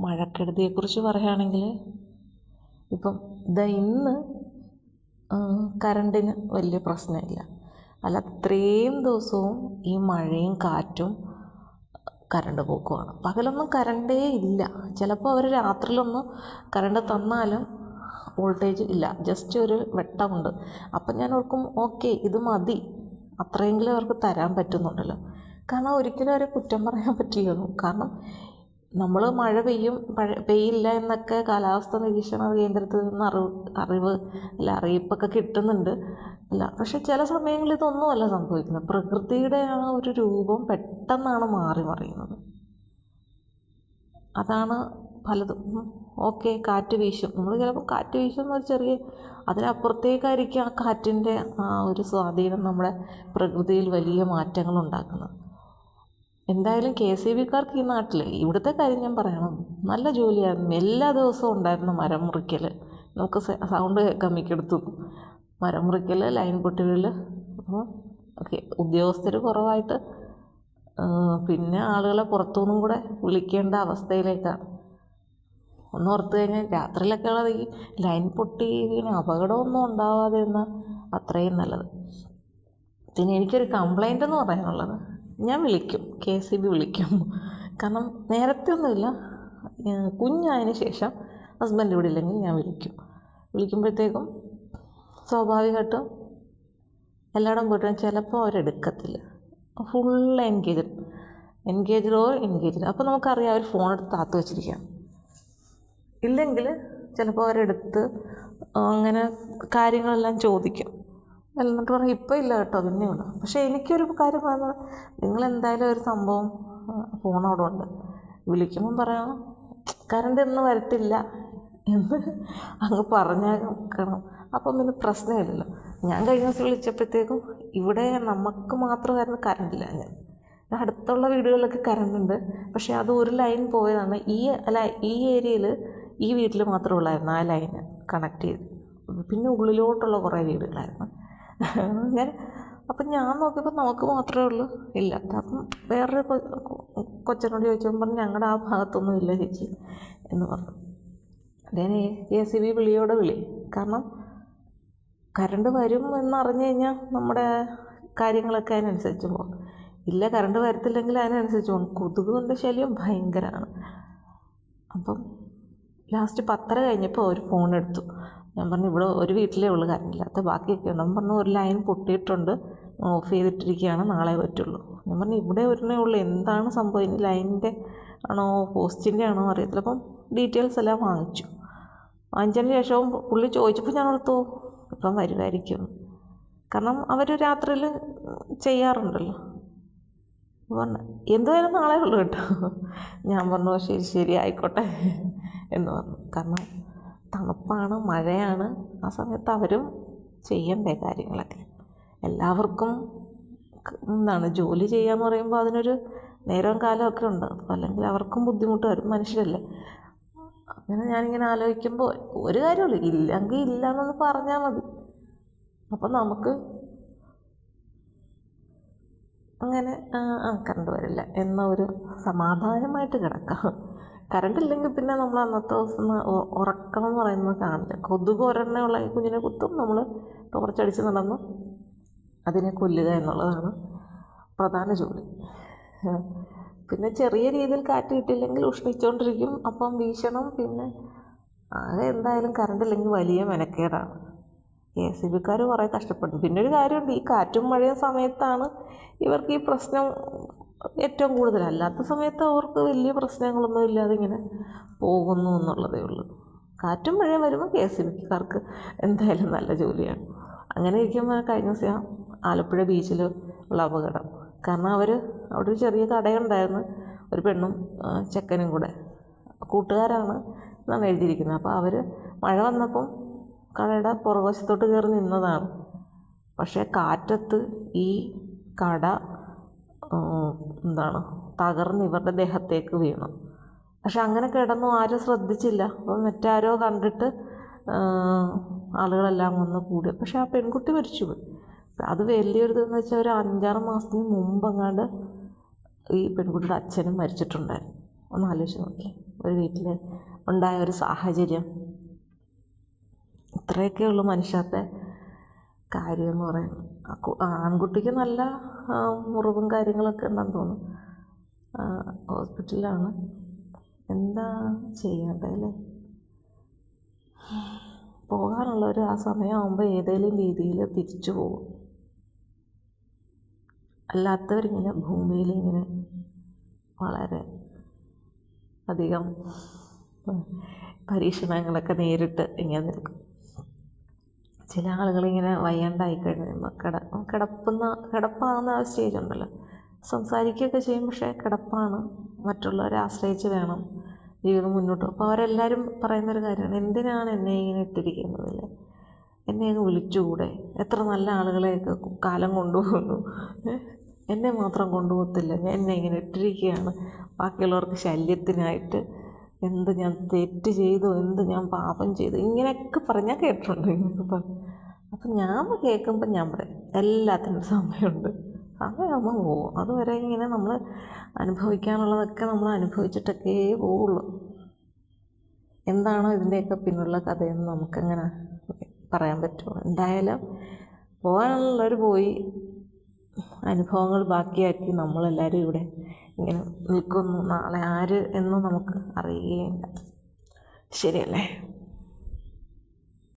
മഴക്കെടുതിയെക്കുറിച്ച് പറയുകയാണെങ്കിൽ ഇപ്പം ഇന്ന് കറണ്ടിന് വലിയ പ്രശ്നമില്ല. അല്ല അത്രയും ദിവസവും ഈ മഴയും കാറ്റും കറണ്ട് പോക്കുമാണ്. പകലൊന്നും കറണ്ടേ ഇല്ല. ചിലപ്പോൾ അവർ രാത്രിയിലൊന്ന് കറണ്ട് തന്നാലും വോൾട്ടേജ് ഇല്ല, ജസ്റ്റ് ഒരു വെട്ടമുണ്ട്. അപ്പം ഞാൻ ഓർക്കും ഓക്കെ ഇത് മതി, അത്രയെങ്കിലും അവർക്ക് തരാൻ പറ്റുന്നുണ്ടല്ലോ. കാരണം ഒരിക്കലും അവരെ കുറ്റം പറയാൻ പറ്റില്ലല്ലോ. കാരണം നമ്മൾ മഴ പെയ്യില്ല എന്നൊക്കെ കാലാവസ്ഥ നിരീക്ഷണ കേന്ദ്രത്തിൽ നിന്ന് അറിയിപ്പൊക്കെ കിട്ടുന്നുണ്ട്. പക്ഷെ ചില സമയങ്ങളിൽ ഇതൊന്നുമല്ല സംഭവിക്കുന്നത്. പ്രകൃതിയുടെ ആ ഒരു രൂപം പെട്ടെന്നാണ് മാറി മറിയുന്നത്. അതാണ് പലതും. ഓക്കെ കാറ്റ് വീശും, നമ്മൾ ചിലപ്പോൾ കാറ്റ് വീശുന്ന ഒരു ചെറിയ അതിനപ്പുറത്തേക്കായിരിക്കും ആ കാറ്റിൻ്റെ ആ ഒരു സ്വാധീനം നമ്മുടെ പ്രകൃതിയിൽ വലിയ മാറ്റങ്ങൾ ഉണ്ടാക്കുന്നത്. എന്തായാലും KCBക്കാർക്ക് ഈ നാട്ടിൽ ഇവിടുത്തെ കാര്യം ഞാൻ പറയണം, നല്ല ജോലിയായിരുന്നു. എല്ലാ ദിവസവും ഉണ്ടായിരുന്നു മരം മുറിക്കൽ. നമുക്ക് സൗണ്ട് കേൾക്കാൻ മിക്കടുത്തു മരം മുറിക്കൽ, ലൈൻ പൊട്ടികൾ. അപ്പോൾ ഉദ്യോഗസ്ഥർ കുറവായിട്ട് പിന്നെ ആളുകളെ പുറത്തുനിന്നും കൂടെ വിളിക്കേണ്ട അവസ്ഥയിലേക്കാണ്. ഒന്ന് ഓർത്ത് കഴിഞ്ഞാൽ രാത്രിയിലൊക്കെ ഉള്ളത് ഈ ലൈൻ പൊട്ടി അപകടമൊന്നും ഉണ്ടാവാതെ എന്നാൽ അത്രയും നല്ലത്. പിന്നെ എനിക്കൊരു കംപ്ലൈൻ്റ് എന്ന് പറയാനുള്ളത്, ഞാൻ വിളിക്കും, KCB വിളിക്കും. കാരണം നേരത്തെ ഒന്നുമില്ല, കുഞ്ഞായതിന് ശേഷം ഹസ്ബൻഡ് ഇവിടെ ഇല്ലെങ്കിൽ ഞാൻ വിളിക്കുമ്പോഴത്തേക്കും സ്വാഭാവികമായിട്ടും എല്ലായിടം പോയിട്ടും ചിലപ്പോൾ അവരെടുക്കത്തില്ല. ഫുൾ എൻഗേജ്ഡോ അപ്പോൾ നമുക്കറിയാം അവർ ഫോൺ എടുത്ത് താത്ത് വെച്ചിരിക്കാം. ഇല്ലെങ്കിൽ ചിലപ്പോൾ അവരെടുത്ത് അങ്ങനെ കാര്യങ്ങളെല്ലാം ചോദിക്കും. എന്നിട്ട് പറയും ഇപ്പോൾ ഇല്ല കേട്ടോ, പിന്നെ ഉണ്ട്. പക്ഷേ എനിക്കൊരു കാര്യം പറയുന്നത്, നിങ്ങളെന്തായാലും ഒരു സംഭവം ഫോൺ അവിടെ ഉണ്ട്, വിളിക്കുമ്പം പറയണം കറണ്ട് ഇന്ന് വരത്തില്ല എന്ന് അങ്ങ് പറഞ്ഞേക്കണം. അപ്പം പിന്നെ പ്രശ്നമില്ലല്ലോ. ഞാൻ കഴിഞ്ഞ ദിവസം വിളിച്ചപ്പോഴത്തേക്കും ഇവിടെ നമുക്ക് മാത്രമായിരുന്നു കറണ്ടില്ല. ഞാൻ അടുത്തുള്ള വീടുകളിലൊക്കെ കറണ്ടുണ്ട്, പക്ഷേ അത് ഒരു ലൈൻ പോയതാണ്. ഈ ഏരിയയിൽ ഈ വീട്ടിൽ മാത്രമേ ഉള്ളായിരുന്നു ആ ലൈന് കണക്ട് ചെയ്ത്. പിന്നെ ഉള്ളിലോട്ടുള്ള കുറേ വീടുകളായിരുന്നു. അപ്പം ഞാൻ നോക്കിയപ്പോൾ നമുക്ക് മാത്രമേ ഉള്ളൂ ഇല്ലാത്ത. അപ്പം വേറൊരു കൊച്ചനോട് ചോദിച്ചപ്പോൾ പറഞ്ഞു ഞങ്ങളുടെ ആ ഭാഗത്തൊന്നും ഇല്ല ചേച്ചി എന്ന് പറഞ്ഞു. ഞാൻ KCB വിളിയോടെ വിളി. കാരണം കറണ്ട് വരും എന്നറിഞ്ഞു കഴിഞ്ഞാൽ നമ്മുടെ കാര്യങ്ങളൊക്കെ അതിനനുസരിച്ച് പോകും. ഇല്ല കറണ്ട് വരത്തില്ലെങ്കിൽ അതിനനുസരിച്ച് പോകും. കൊതുകിൻ്റെ ശല്യം ഭയങ്കരമാണ്. അപ്പം ലാസ്റ്റ് 10:30 കഴിഞ്ഞപ്പോൾ ഒരു ഫോൺ എടുത്തു. ഞാൻ പറഞ്ഞു ഇവിടെ ഒരു വീട്ടിലേ ഉള്ളൂ കറണ്ടില്ലാത്ത, ബാക്കിയൊക്കെ ഉണ്ടെന്ന് പറഞ്ഞു. ഒരു ലൈൻ പൊട്ടിയിട്ടുണ്ട്, ഓഫ് ചെയ്തിട്ടിരിക്കുകയാണ്, നാളെ പറ്റുള്ളൂ. ഞാൻ പറഞ്ഞു ഇവിടെ ഒരെണ്ണേ ഉള്ളൂ, എന്താണ് സംഭവം, ഇനി ലൈനിൻ്റെ ആണോ പോസ്റ്റിൻ്റെ ആണോ അറിയത്തില്ല. അപ്പം ഡീറ്റെയിൽസ് എല്ലാം വാങ്ങിച്ചതിന് ശേഷവും പുള്ളി ചോദിച്ചപ്പോൾ ഞാൻ ഓർത്തു ഇപ്പം വരുമായിരിക്കും. കാരണം അവർ രാത്രിയിൽ ചെയ്യാറുണ്ടല്ലോ. പറഞ്ഞു എന്തായാലും നാളെ ഉള്ളൂ കേട്ടോ. ഞാൻ പറഞ്ഞു ശരി ആയിക്കോട്ടെ എന്ന് പറഞ്ഞു. കാരണം തണുപ്പാണ്, മഴയാണ്, ആ സമയത്ത് അവരും ചെയ്യണ്ടേ കാര്യങ്ങളൊക്കെ. എല്ലാവർക്കും ജോലി ചെയ്യാന്ന് പറയുമ്പോൾ അതിനൊരു നേരവും കാലമൊക്കെ ഉണ്ട്. അപ്പോൾ അല്ലെങ്കിൽ അവർക്കും ബുദ്ധിമുട്ട് വരും, മനുഷ്യരല്ലേ. അങ്ങനെ ഞാനിങ്ങനെ ആലോചിക്കുമ്പോൾ ഒരു കാര്യമുള്ളൂ, ഇല്ലെങ്കിൽ ഇല്ല എന്നൊന്ന് പറഞ്ഞാൽ മതി. അപ്പം നമുക്ക് അങ്ങനെ കറണ്ട് വരില്ല എന്ന ഒരു സമാധാനമായിട്ട് കിടക്കാം. കറണ്ട് ഇല്ലെങ്കിൽ പിന്നെ നമ്മൾ അന്നത്തെ ദിവസം ഉറക്കണം എന്ന് പറയുന്നത് കാണില്ല. കൊതുക് ഒരെണ്ണ ഉള്ള കുഞ്ഞിനെ കുത്തും, നമ്മൾ ടോർച്ചടിച്ച് നടന്ന് അതിനെ കൊല്ലുക എന്നുള്ളതാണ് പ്രധാന ജോലി. പിന്നെ ചെറിയ രീതിയിൽ കാറ്റ് കിട്ടിയില്ലെങ്കിൽ ഉഷ്ണിച്ചുകൊണ്ടിരിക്കും, അപ്പം വീശണം. പിന്നെ എന്തായാലും കറണ്ട് ഇല്ലെങ്കിൽ വലിയ മെനക്കേടാണ്. KCBക്കാർ കുറേ കഷ്ടപ്പെടും. പിന്നെ ഒരു കാര്യമുണ്ട്, ഈ കാറ്റും മഴയും സമയത്താണ് ഇവർക്ക് ഈ പ്രശ്നം ഏറ്റവും കൂടുതൽ. അല്ലാത്ത സമയത്ത് അവർക്ക് വലിയ പ്രശ്നങ്ങളൊന്നും ഇല്ലാതെ ഇങ്ങനെ പോകുന്നു എന്നുള്ളതേ ഉള്ളൂ. കാറ്റും മഴയും വരുമ്പോൾ KCBക്കാർക്ക് എന്തായാലും നല്ല ജോലിയാണ്. അങ്ങനെ ഇരിക്കുമ്പോൾ കഴിഞ്ഞ ദിവസം ആലപ്പുഴ ബീച്ചിൽ ഉള്ള അപകടം. കാരണം അവിടെ ഒരു ചെറിയ കടയുണ്ടായിരുന്നു, ഒരു പെണ്ണും ചെക്കനും കൂടെ കൂട്ടുകാരാണ് എന്നാണ് എഴുതിയിരിക്കുന്നത്. അപ്പോൾ അവർ മഴ വന്നപ്പം കടയുടെ പുറകുവശത്തോട്ട് കയറി നിന്നതാണ്. പക്ഷേ കാറ്റത്ത് ഈ കട തകർന്ന് ഇവരുടെ ദേഹത്തേക്ക് വീണു. പക്ഷെ അങ്ങനെ കിടന്നു, ആരും ശ്രദ്ധിച്ചില്ല. അപ്പം മറ്റാരോ കണ്ടിട്ട് ആളുകളെല്ലാം വന്ന് കൂടി. പക്ഷെ ആ പെൺകുട്ടി മരിച്ചുപോയി. അത് വലിയൊരു ഇതെന്ന് വെച്ചാൽ ഒരു 5-6 മാസത്തിന് മുമ്പെങ്ങാണ്ട് ഈ പെൺകുട്ടിയുടെ അച്ഛനും മരിച്ചിട്ടുണ്ടായിരുന്നു. ഒന്ന് ആലോചിച്ച് നോക്കി. ഒരു വീട്ടിൽ ഉണ്ടായ ഒരു സാഹചര്യം. ഇത്രയൊക്കെ ഉള്ളൂ മനുഷ്യത്തെ കാര്യമെന്ന് പറയുന്നത്. ആൺകുട്ടിക്ക് നല്ല മുറിവും കാര്യങ്ങളൊക്കെ ഉണ്ടെന്ന് തോന്നുന്നു. ഹോസ്പിറ്റലിലാണ്. എന്താ ചെയ്യേണ്ടതല്ലേ? പോകാനുള്ളവർ ആ സമയമാകുമ്പോൾ ഏതെങ്കിലും രീതിയിൽ തിരിച്ചു പോകും. അല്ലാത്തവരിങ്ങനെ ഭൂമിയിലിങ്ങനെ വളരെ അധികം പരീക്ഷണങ്ങളൊക്കെ നേരിട്ട് ഇങ്ങനെ നിൽക്കും. ചില ആളുകളിങ്ങനെ വയ്യാണ്ടായി കഴിയുമ്പോൾ കിടപ്പാകുന്ന ആ സ്റ്റേജ് ഉണ്ടല്ലോ, സംസാരിക്കുകയൊക്കെ ചെയ്യും, പക്ഷേ കിടപ്പാണ്. മറ്റുള്ളവരെ ആശ്രയിച്ച് വേണം ജീവിതം മുന്നോട്ട്. അപ്പോൾ അവരെല്ലാവരും പറയുന്നൊരു കാര്യമാണ്, എന്തിനാണ് എന്നെ ഇങ്ങനെ ഇട്ടിരിക്കുന്നതല്ലേ, എന്നെ അങ്ങ് വിളിച്ചുകൂടെ? എത്ര നല്ല ആളുകളെയൊക്കെ കാലം കൊണ്ടുപോകുന്നു, എന്നെ മാത്രം കൊണ്ടുപോകത്തില്ല, എന്നെ ഇങ്ങനെ ഇട്ടിരിക്കുകയാണ് ബാക്കിയുള്ളവർക്ക് ശല്യത്തിനായിട്ട്. എന്ത് ഞാൻ തെറ്റ് ചെയ്തു, എന്ത് ഞാൻ പാപം ചെയ്തു, ഇങ്ങനെയൊക്കെ പറഞ്ഞാൽ കേട്ടിട്ടുണ്ട്. അപ്പം ഞാൻ കേൾക്കുമ്പോൾ ഞാൻ പറയും, എല്ലാത്തിനും സമയമുണ്ട്, സമയമാകുമ്പോൾ പോകും. അതുവരെ ഇങ്ങനെ നമ്മൾ അനുഭവിക്കാനുള്ളതൊക്കെ നമ്മൾ അനുഭവിച്ചിട്ടൊക്കെ പോവുള്ളൂ. എന്താണോ ഇതിൻ്റെയൊക്കെ പിന്നുള്ള കഥയെന്ന് നമുക്കങ്ങനെ പറയാൻ പറ്റുമോ? എന്തായാലും പോകാനുള്ളവർ പോയി, അനുഭവങ്ങൾ ബാക്കിയാക്കി നമ്മളെല്ലാവരും ഇവിടെ ഇങ്ങനെ നിൽക്കുന്നു. നാളെ ആര് എന്ന് നമുക്ക് അറിയുകയില്ല. ശരിയല്ലേ?